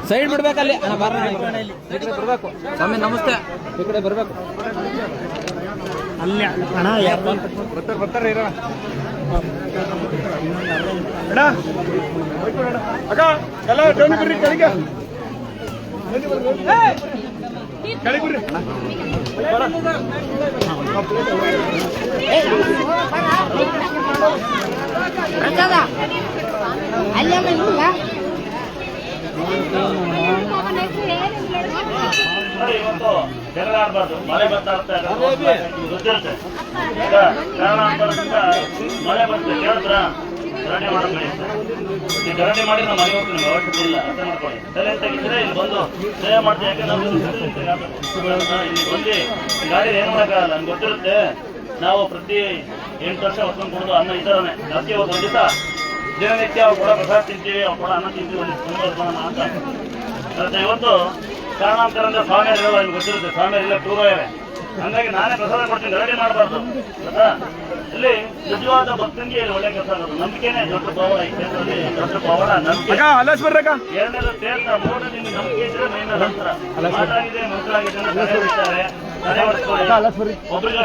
Side ಬಿಡ್ಬೇಕಲ್ಲಿ ಬರ್ಬೇಕು ಸ್ವಾಮಿ ನಮಸ್ತೆ ಈ ಕಡೆ ಬರ್ಬೇಕು ಅಲ್ಲಿ ಅಣ್ಣ ಬರ್ತಾರೆ ಅಕ್ಕ ಎಲ್ಲ ಡೋನಿ ಬರ್ರಿ ಕೆಳಗೆ ಕೆಳಗೆ ಬರ್ರಿ ಇವತ್ತು ಜಗಳ ಆಡಬಾರ್ದು. ಮಳೆ ಬರ್ತಾ ಗೊತ್ತಿರುತ್ತೆ ಕಾರಣಾಂತರದಿಂದ ಮಳೆ ಬರ್ತದೆ ಕೇಳಿದ್ರ ಗಲಾಟೆ ಮಾಡೋದು ಈ ಗಲಾಟೆ ಮಾಡಿ ನಾವು ಮನೆ ಹೋಗ್ತೀವಿ ಅವಶ್ಯಕತೆ ಇಲ್ಲ. ಅರ್ಥ ಮಾಡ್ಕೊಳ್ಳಿ. ತಲೆ ತೆಗಿದ್ರೆ ಇಲ್ಲಿ ಬಂದು ಸೇವೆ ಮಾಡ್ತೀವಿ. ಯಾಕೆ ನಾವು ಇಲ್ಲಿ ಬಂದು ಗಾಡಿ ಏನ್ ಮಾಡೋಕ್ಕಾಗಲ್ಲ. ನನ್ಗೆ ಗೊತ್ತಿರುತ್ತೆ. ನಾವು ಪ್ರತಿ 8 ವರ್ಷ ಹೊತ್ಕೊಂಡು ಕೊಡೋದು ಅನ್ನ ಈ ಥರನೇ ಜಾಸ್ತಿ ಹೋದ ಒಂದು ದಿವಸ ದಿನನಿತ್ಯ ಅವ್ರು ಕೂಡ ಪ್ರಸಾದ ತಿಂತೀವಿ, ಅವ್ರು ಕೂಡ ಅನ್ನ ತಿಂತೀವಿ. ಒಂದು ಅಂತ ಇವತ್ತು ಕಾರಣಾಂತರದಿಂದ ಸ್ವಾಮಿಯರ್ ಇರಲ್ಲ. ನಿಮ್ಗೆ ಗೊತ್ತಿರುತ್ತೆ ಸ್ವಾಮಿಯರ್ ಇಲ್ಲ ಟೂರ್ ಇವೆ. ಹಂಗಾಗಿ ನಾನೇ ಪ್ರಸಾದ ಕೊಡ್ತೀನಿ. ಗಲಾಟೆ ಮಾಡಬಾರ್ದು. ಇಲ್ಲಿ ನಿಜವಾದ ಭಕ್ತನಿಗೆ ಒಳ್ಳೆ ಕೆಲಸ ಆಗೋದು. ನಂಬಿಕೆನೇ ದೊಡ್ಡ ಪವಾಡ. ಈ ಕ್ಷೇತ್ರದಲ್ಲಿ ದೊಡ್ಡ ಪವಾಡ ನಂಬಿಕೆ. ಎರಡನೇದು ತೀರ್ಥ, ಮೂರನೇ ನಿಮ್ಗೆ ನಂಬಿಕೆ ಇದ್ರೆ ಮೈನ ನಂತರ ಮಾತಾಗಿದೆ ಮಂತ್ರಾಗಿದೆ ಇರ್ತಾರೆ. ಒಬ್ಬರಿಗೆ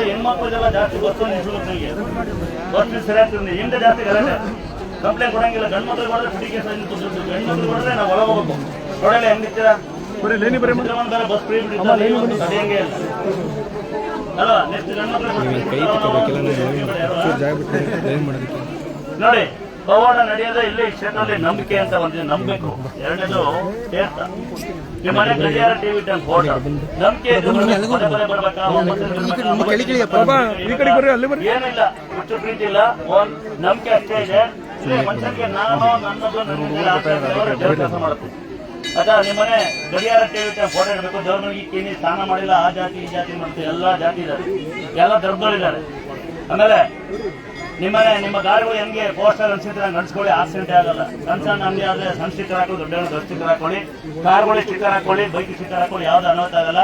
ಹೆಣ್ಮಕ್ಳಿಗೆಲ್ಲ ಜಾಸ್ತಿ ಬಸ್ ಸರಿಯಾಗ್ತದೆ. ಹಿಂದೆ ಜಾಸ್ತಿ ಗಲಾಟೆ ಕಂಪ್ಲೇಂಟ್ ಕೊಡಂಗಿಲ್ಲ. ಗಂಡು ಮಕ್ಳಿಗೆ ಕೊಡೋದ್ರೆ ಫ್ರೀ ಕೇಸ್ ಗಂಡು ಮಕ್ಳಿಗೆ ಕೊಡೋದ್ರೆ ನಾವು ಒಳಗೆ ಹೋಗ್ಬೇಕು. ನೋಡಲ್ಲ ಹೆಂಗಿರ್ತೀರಾ ಬಸ್ ಫ್ರೀ ಬಿಟ್ಟಿಲ್ಲ ಹೆಂಗೆ ಅಲ್ವಾ? ನೆಕ್ಸ್ಟ್ ಗಂಡು ನೋಡಿ ಪವಾಡ ನಡೆಯೋದೇ ಇಲ್ಲಿ ಕ್ಷೇತ್ರದಲ್ಲಿ ನಂಬಿಕೆ ಅಂತ ಒಂದಿನ ನಂಬಬೇಕು. ಎರಡನೇದು ತೀರ್ಥ. ನಿಮ್ಮ ಮನೆ ಗಡಿಯಾರ ಟಿವಿ ಟೈಮ್ ಫೋಟೋ ನಂಬಿಕೆ ಏನಿಲ್ಲ. ಹುಚ್ಚು ಪ್ರೀತಿ ಇಲ್ಲ, ನಂಬಿಕೆ ಅಷ್ಟೇ ಇದೆ. ಮನುಷ್ಯನಿಗೆ ನಾನು ನನ್ನದು ನನ್ನ ಕೆಲಸ ಮಾಡುತ್ತೆ. ಅದ ನಿಮ್ಮನೆ ಗಡಿಯಾರ ಟಿವಿ ಟೈಮ್ ಫೋಟೋ ಇಡಬೇಕು. ದೇವ್ರಿಗೆ ಕೇಳಿ ಸ್ನಾನ ಮಾಡಿಲ್ಲ. ಆ ಜಾತಿ ಈ ಜಾತಿ ಮಾಡ್ತೀವಿ. ಎಲ್ಲಾ ಜಾತಿ ಇದ್ದಾರೆ, ಎಲ್ಲ ಧರ್ಮಗಳಿದ್ದಾರೆ. ಆಮೇಲೆ ನಿಮ್ಮನೆ ನಿಮ್ಮ ಗಾಡಿಗಳು ಹೆಂಗೆ ಪೋಸ್ಟರ್ ಅನ್ಸಿದ್ರೆ ನಡ್ಸ್ಕೊಳ್ಳಿ. ಆಕ್ಸಿಡೆಂಟ್ ಆಗಲ್ಲ. ಸಣ್ಣ ಸಣ್ಣ ಅಂಗಡಿ ಆದ್ರೆ ಸಣ್ಣ ಸ್ಟಿಕ್ಕರ್ ಹಾಕೊಳ್ಳಿ, ದೊಡ್ಡ ಸ್ಟಿಕ್ಕರ್ ಹಾಕೊಳ್ಳಿ. ಕಾರ್ಗಳಿಗೆ ಸ್ಟಿಕ್ಕರ್ ಹಾಕೊಳ್ಳಿ, ಬೈಕ್ ಸ್ಟಿಕ್ಕರ್ ಹಾಕೊಳ್ಳಿ. ಯಾವ್ದು ಅನಾಹುತ ಆಗಲ್ಲ.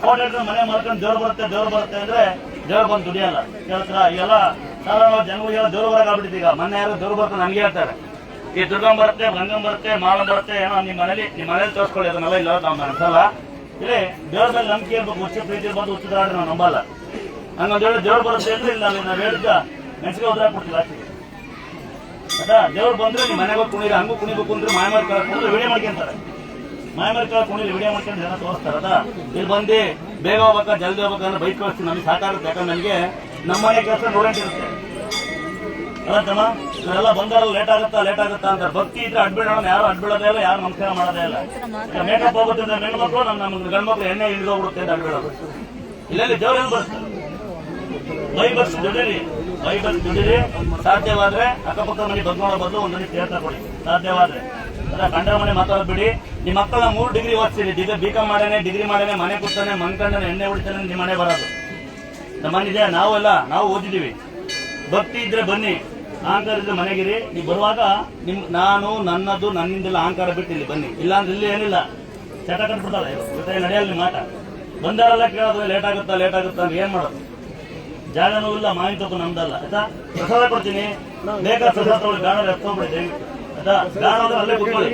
ಫೋಟೋ ಇಟ್ಟು ಮನೆ ಮಾಡ್ಕೊಂಡು ದೇವ್ರು ಬರುತ್ತೆ ಅಂದ್ರೆ ದೇವ್ರು ಬಂದು ದುಡಿಯಲ್ಲ. ಹೇಳ್ತಾರ ಎಲ್ಲ ಸಾವಿರಾರು ಜನಗಳಿಗೆಲ್ಲ ದೇವ್ರು ಬರಕ್ ಆಗ್ಬಿಟ್ಟಿದೆ. ಈಗ ಮೊನ್ನೆ ಯಾರು ದೇವ್ರು ಬರ್ತಾರೆ ನನಗೆ ಹೇಳ್ತಾರೆ. ಈ ದುರ್ಗಂ ಬರುತ್ತೆ, ಗಂಗಂ ಬರುತ್ತೆ, ಮಾಳ ಬರುತ್ತೆ. ಏನೋ ನಿಮ್ಮ ಮನೇಲಿ ತೋರಿಸ್ಕೊಳ್ಳಿ. ಅದನ್ನೆಲ್ಲ ಇಲ್ಲ ನಾವು ಅನ್ಸಲ್ಲ. ಇಲ್ಲಿ ದೇವ್ರ ಮೇಲೆ ನಂಬಿಕೆ ಇರ್ಬೇಕು. ಹುಚ್ಚು ಪ್ರೀತಿ ಇರ್ಬೋದು. ಹುಚ್ಚಿದಾಡ್ರೆ ನಾವು ನಂಬಲ್ಲ. ಹಂಗಂತ ಹೇಳಿ ದೇವ್ರು ಬರುತ್ತೆ ಅಂದ್ರೆ ಇಲ್ಲ ನಾವು ಹೇಳಿದ್ದ ಮೆಣಸಿಗೆ ಹೋದ್ರೆ ಕೊಡ್ತೀವಿ ಆಚೆಗೆ. ಅದ ದೇವ್ರು ಬಂದ್ರೆ ನೀವು ಮನೆಗೆ ಹೋಗಿ ಕುಣಿರಿ. ಹಂಗೂ ಕುಣಿಬೇಕು ಅಂದ್ರೆ ಮಾಯಮಾರಿ ಕುಣಿದ್ರೆ ವಿಡಿಯೋ ಮಾಡ್ಕೊಂತಾರೆ. ಮಾಯಮಾರಿ ಕುಣಿಲಿ ವಿಡಿಯೋ ಮಾಡ್ಕೊಂಡು ಜನ ತೋರಿಸ್ತಾರೆ. ಅದ ಇಲ್ಲಿ ಬಂದು ಬೇಗ ಹೋಗ್ಬೇಕಾ ಜಲ್ದಿ ಹೋಗ್ಬೇಕಂದ್ರೆ ಬೈಕ್ ಕಳಿಸ್ತೀನಿ. ನಮ್ಗೆ ಸಾಕಾಗುತ್ತೆ. ಯಾಕಂದ್ರೆ ನನಗೆ ನಮ್ಮ ಮನೆ ಕೆಲಸ ನೋಡಂಟಿರುತ್ತೆ. ಅಲ್ಲಮ್ಮ ಇವರೆಲ್ಲ ಬಂದಾರಲ್ಲ ಲೇಟ್ ಆಗುತ್ತಾ ಅಂತ. ಭಕ್ತಿ ಇದ್ರೆ ಅಡ್ಬಿಡೋಣ. ಯಾರು ಅಡ್ಬಿಡೋದೇ ಇಲ್ಲ, ಯಾರು ನಮಸ್ಕಾರ ಮಾಡೋದೇ ಇಲ್ಲ. ಮೇಕಪ್ ಹೋಗುತ್ತೆ ಅಂದ್ರೆ ಹೆಣ್ಣು ಮಕ್ಕಳು ನಮ್ಮ ಗಂಡು ಮಕ್ಕಳು ಎಣ್ಣೆ ಇಳಿದೋಗ್ಬಿಡುತ್ತೆ ಅಂತ ಅಡ್ಬಿಡೋದು. ಇಲ್ಲೆಲ್ಲಿ ದೇವ್ರ ಏನು ಬರುತ್ತೆ. ಬೈ ಬಸ್ ದುಡಿರಿ, ಸಾಧ್ಯವಾದ್ರೆ ಅಕ್ಕಪಕ್ಕ ಮನೆ ಬಗ್ನೋಳ ಬದಲು ಒಂದೊಂದು ತೀರ್ಥ ಕೊಡಿ ಸಾಧ್ಯವಾದ್ರೆ. ಅದ ಗಂಡರ ಮನೆ ಮಾತಾಡೋದು ಬಿಡಿ. ನಿಮ್ಮ ಮಕ್ಕಳ 3 ಡಿಗ್ರಿ ಓದಿಸಿರಿ. ಬಿಕಾಮ್ ಮಾಡೇನೆ, ಡಿಗ್ರಿ ಮಾಡೇನೆ, ಮನೆ ಕೂತಾನೆ, ಮನ್ಕಂಡನೆ, ಎಣ್ಣೆ ಉಳಿತಾನೆ, ನಿಮ್ಮ ಮನೆ ಬರೋದು. ನಮ್ಮನಿದೆ. ನಾವು ಓದಿದೀವಿ. ಭಕ್ತಿ ಇದ್ರೆ ಬನ್ನಿ, ಅಹಂಕಾರ ಇದ್ರೆ ಮನೆಗಿರಿ. ನೀವು ಬರುವಾಗ ನಾನು ನನ್ನದು ನನ್ನಿಂದೆಲ್ಲ ಅಹಂಕಾರ ಬಿಟ್ಟು ಇಲ್ಲಿ ಬನ್ನಿ. ಇಲ್ಲ ಅಂದ್ರೆ ಇಲ್ಲಿ ಏನಿಲ್ಲ ಚಟ ಕಟ್ಬಿಡ್ತಾಳೆ. ಜೊತೆ ನಡೆಯಲ್ಲ ನಿಮ್ಮ ಮಾಟ. ಬಂದಾರೆಲ್ಲ ಕೇಳೋದು ಲೇಟ್ ಆಗುತ್ತಾ ಅಂದ್ರೆ ಏನ್ ಮಾಡೋದು? ಜಾಗನೂ ಇಲ್ಲ, ಮಾವಿನ ತಪ್ಪು ನಮ್ದಲ್ಲ. ಆಯ್ತಾ? ಪ್ರಸಾದ ಕೊಡ್ತೀನಿ. ಬೇಕಾದ ಪ್ರಸಾದ ತಗೊಳ್ಳಿ. ಗಾಣಲ್ಲಿ ಎತ್ಕೊಂಡ್ಬಿಡಿ ದಯವಿಟ್ಟು. ಆಯ್ತಾ? ಗಾಣೋದ್ರೆ ಅಲ್ಲೇ ಕೂತ್ಕೊಳ್ಳಿ.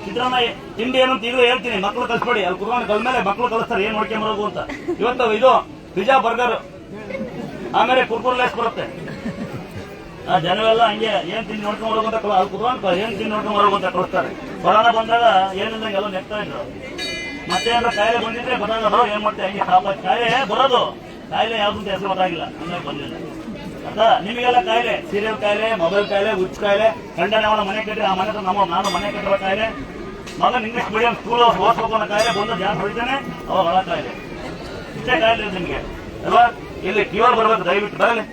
ಚಿತ್ರಾನ್ನ ತಿಂಡಿ ಏನಂತ ಈಗಲೂ ಹೇಳ್ತೀನಿ. ಮಕ್ಕಳು ಕಳಿಸ್ಬೇಡಿ. ಅಲ್ಲಿ ಕುತ್ಕೊಂಡು ಕಲ್ ಮೇಲೆ ಮಕ್ಕಳು ಕಳಿಸ್ತಾರೆ ಏನ್ ನೋಡ್ಕೊಂಬರೋದು ಅಂತ. ಇವತ್ತು ಇದು ಪಿಜ್ಜಾ ಬರ್ಗರ್ ಆಮೇಲೆ ಕುರ್ಕುರ್ ಲೇಸ್ ಬರುತ್ತೆ. ಆ ಜನವೆಲ್ಲ ಹಂಗೆ ಏನ್ ತಿಂಡಿ ನೋಡ್ಕೊಂಡ್ ಬರೋದು ಅಂತ ಅಲ್ಲಿ ಕುತ್ಕೊಂಡು ಏನ್ ತಿಂಡಿ ನೋಡ್ಕೊಂಡ್ ಬರೋದು ಅಂತ ಕಳಿಸ್ತಾರೆ. ಕೊರೋನಾ ಬಂದಾಗ ಏನಿಲ್ಲ ಎಲ್ಲ ನೆಗ್ತಾ ಇದ್ರು. ಮತ್ತೆ ಏನಾರ ಕಾಯಿಲೆ ಬಂದಿದ್ರೆ ಬಂದಾಗ ಏನ್ ಮಾಡ್ತೀವಿ ಹಂಗೆ ಕಾಯಿಲೆ ಬರೋದು. ಕಾಯಿಲೆ ಯಾವ್ದಂತ ಹೆಸರು ಗೊತ್ತಾಗಿಲ್ಲ. ಹಂಗಾಗಿ ಬಂದಿಲ್ಲ. ಅದ ನಿಮಗೆಲ್ಲ ಕಾಯಿಲೆ, ಸೀರಿಯಲ್ ಕಾಯಿಲೆ, ಮೊಬೈಲ್ ಕಾಯಿಲೆ, ಹುಚ್ಚ ಕಾಯಿಲೆ. ಗಂಡನ ಅವನ ಮನೆ ಕಟ್ಟಿ ಆ ಮನೆ ನಾನು ಮನೆ ಕಟ್ಟಿರೋ ಕಾಯಿಲೆ. ಮಗನ್ ಇಂಗ್ಲಿಷ್ ಮೀಡಿಯಂ ಸ್ಕೂಲ್ ಓದಿಸ್ಬೇಕು ಅನ್ನೋ ಕಾಯಿಲೆ ಬಂದು ಜಾಸ್ತಿ ಹೊಡಿತಾನೆ. ಅವಾಗ ಒಳ ಕಾಯಿಲೆ. ಇಷ್ಟೇ ಕಾಯಿಲೆ ನಿಮ್ಗೆ ಅಲ್ವಾ? ಇಲ್ಲಿ ಕ್ಯೂರ್ ಬರ್ಬೇಕು. ದಯವಿಟ್ಟು ಬರಲಿ.